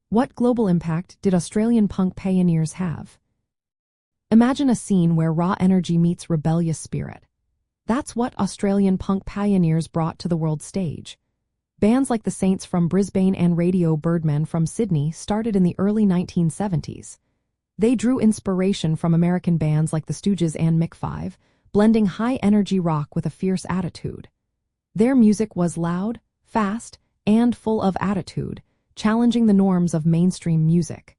What global impact did Australian punk pioneers have? Imagine a scene where raw energy meets rebellious spirit. That's what Australian punk pioneers brought to the world stage. Bands like the Saints from Brisbane and Radio Birdmen from Sydney started in the early 1970s. They drew inspiration from American bands like the Stooges and Mick 5, blending high-energy rock with a fierce attitude. Their music was loud, fast, and full of attitude, challenging the norms of mainstream music.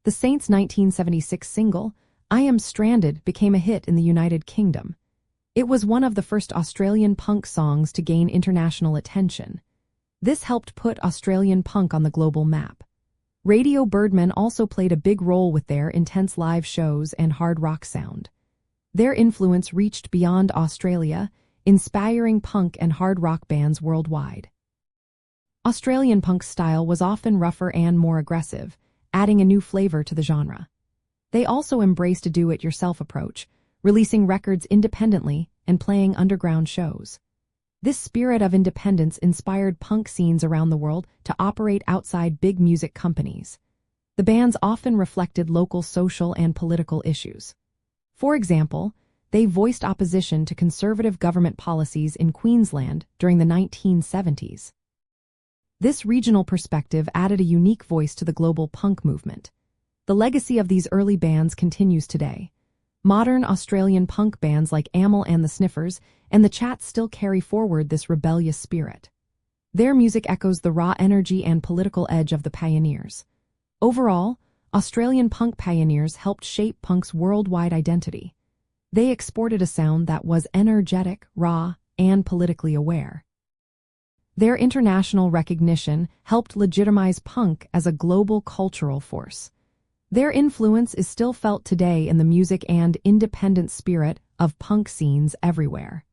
The Saints' 1976 single, I Am Stranded, became a hit in the United Kingdom. It was one of the first Australian punk songs to gain international attention. This helped put Australian punk on the global map. Radio Birdmen also played a big role with their intense live shows and hard rock sound. Their influence reached beyond Australia, inspiring punk and hard rock bands worldwide. Australian punk style was often rougher and more aggressive, adding a new flavor to the genre. They also embraced a do-it-yourself approach, releasing records independently and playing underground shows. This spirit of independence inspired punk scenes around the world to operate outside big music companies. The bands often reflected local social and political issues. For example, they voiced opposition to conservative government policies in Queensland during the 1970s. This regional perspective added a unique voice to the global punk movement. The legacy of these early bands continues today. Modern Australian punk bands like Amyl and the Sniffers and the Chats still carry forward this rebellious spirit. Their music echoes the raw energy and political edge of the pioneers. Overall, Australian punk pioneers helped shape punk's worldwide identity. They exported a sound that was energetic, raw, and politically aware. Their international recognition helped legitimize punk as a global cultural force. Their influence is still felt today in the music and independent spirit of punk scenes everywhere.